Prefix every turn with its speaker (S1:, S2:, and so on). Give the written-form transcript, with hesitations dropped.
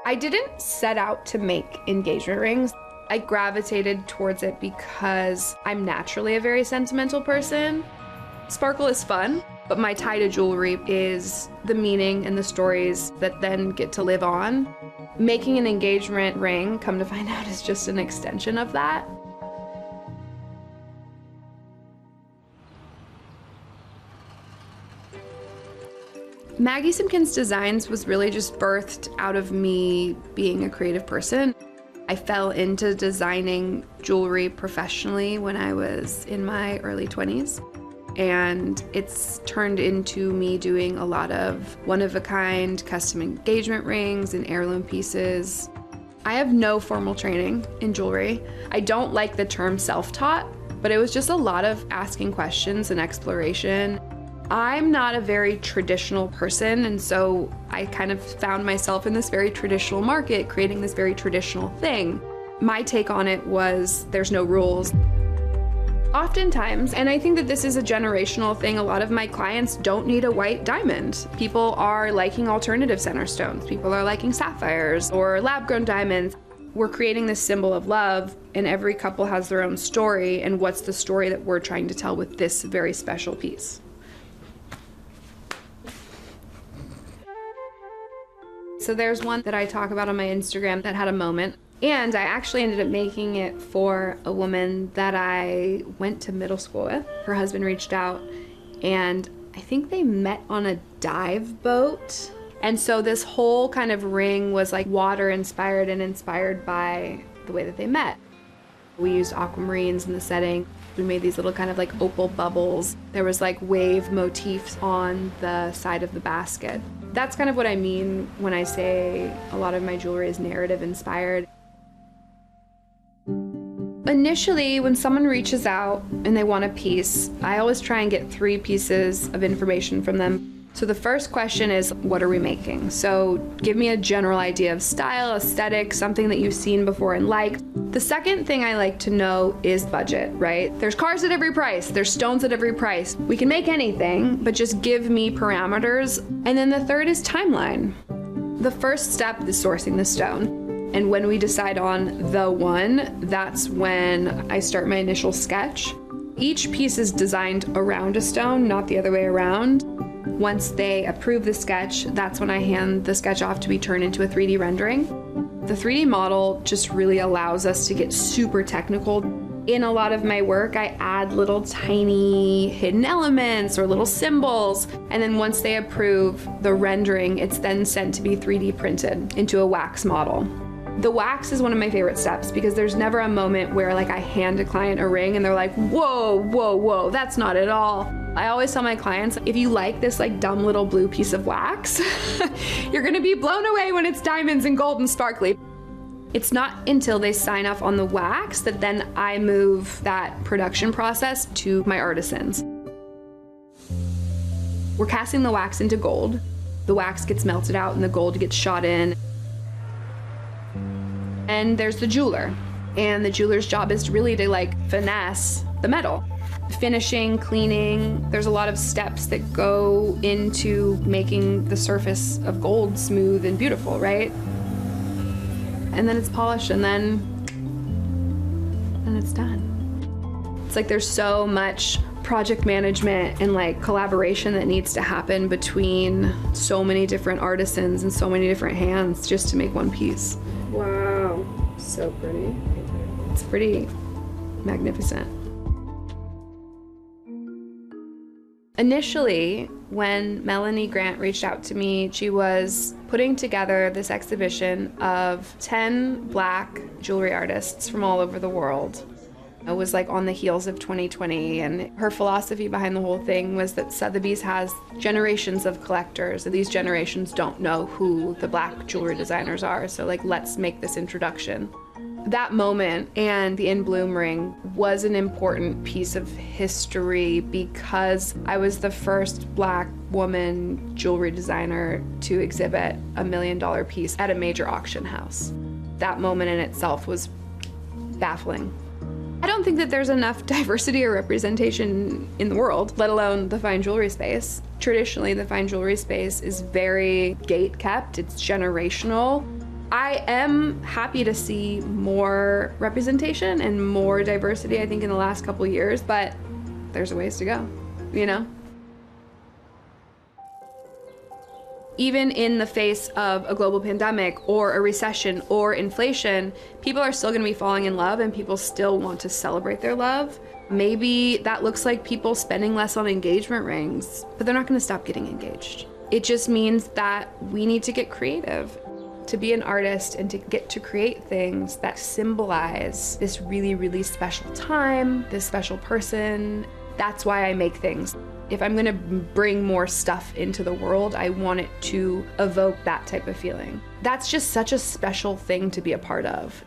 S1: I didn't set out to make engagement rings. I gravitated towards it because I'm naturally a very sentimental person. Sparkle is fun, but my tie to jewelry is the meaning and the stories that then get to live on. Making an engagement ring, come to find out, is just an extension of that. Maggi Simpkins Designs was really just birthed out of me being a creative person. I fell into designing jewelry professionally when I was in my early 20s. And it's turned into me doing a lot of one-of-a-kind custom engagement rings and heirloom pieces. I have no formal training in jewelry. I don't like the term self-taught, but it was just a lot of asking questions and exploration. I'm not a very traditional person, and so I kind of found myself in this very traditional market, creating this very traditional thing. My take on it was there's no rules. Oftentimes, and I think that this is a generational thing, a lot of my clients don't need a white diamond. People are liking alternative center stones. People are liking sapphires or lab-grown diamonds. We're creating this symbol of love, and every couple has their own story, and what's the story that we're trying to tell with this very special piece? So there's one that I talk about on my Instagram that had a moment. And I actually ended up making it for a woman that I went to middle school with. Her husband reached out, and I think they met on a dive boat. And so this whole kind of ring was like water inspired and inspired by the way that they met. We used aquamarines in the setting. We made these little kind of like opal bubbles. There was like wave motifs on the side of the basket. That's kind of what I mean when I say a lot of my jewelry is narrative inspired. Initially, when someone reaches out and they want a piece, I always try and get 3 pieces of information from them. So the first question is, what are we making? So give me a general idea of style, aesthetic, something that you've seen before and liked. The second thing I like to know is budget, right? There's cars at every price, there's stones at every price. We can make anything, but just give me parameters. And then the third is timeline. The first step is sourcing the stone. And when we decide on the one, that's when I start my initial sketch. Each piece is designed around a stone, not the other way around. Once they approve the sketch, that's when I hand the sketch off to be turned into a 3D rendering. The 3D model just really allows us to get super technical. In a lot of my work, I add little tiny hidden elements or little symbols. And then once they approve the rendering, it's then sent to be 3D printed into a wax model. The wax is one of my favorite steps because there's never a moment where like I hand a client a ring and they're like, whoa, whoa, whoa, that's not at all. I always tell my clients, if you like this like dumb little blue piece of wax, you're gonna be blown away when it's diamonds and gold and sparkly. It's not until they sign off on the wax that then I move that production process to my artisans. We're casting the wax into gold. The wax gets melted out and the gold gets shot in. And there's the jeweler. And the jeweler's job is really to like finesse the metal. Finishing, cleaning, there's a lot of steps that go into making the surface of gold smooth and beautiful, right? And then it's polished and then it's done. It's like there's so much project management and like collaboration that needs to happen between so many different artisans and so many different hands just to make one piece.
S2: Wow, so pretty.
S1: It's pretty magnificent. Initially, when Melanie Grant reached out to me, she was putting together this exhibition of 10 Black jewelry artists from all over the world. It was like on the heels of 2020, and her philosophy behind the whole thing was that Sotheby's has generations of collectors, and these generations don't know who the Black jewelry designers are, so like let's make this introduction. That moment and the In Bloom ring was an important piece of history because I was the first Black woman jewelry designer to exhibit a $1 million piece at a major auction house. That moment in itself was baffling. I don't think that there's enough diversity or representation in the world, let alone the fine jewelry space. Traditionally, the fine jewelry space is very gate-kept, it's generational. I am happy to see more representation and more diversity, I think, in the last couple years, but there's a ways to go, you know? Even in the face of a global pandemic or a recession or inflation, people are still gonna be falling in love and people still want to celebrate their love. Maybe that looks like people spending less on engagement rings, but they're not gonna stop getting engaged. It just means that we need to get creative, to be an artist and to get to create things that symbolize this really, really special time, this special person. That's why I make things. If I'm gonna bring more stuff into the world, I want it to evoke that type of feeling. That's just such a special thing to be a part of.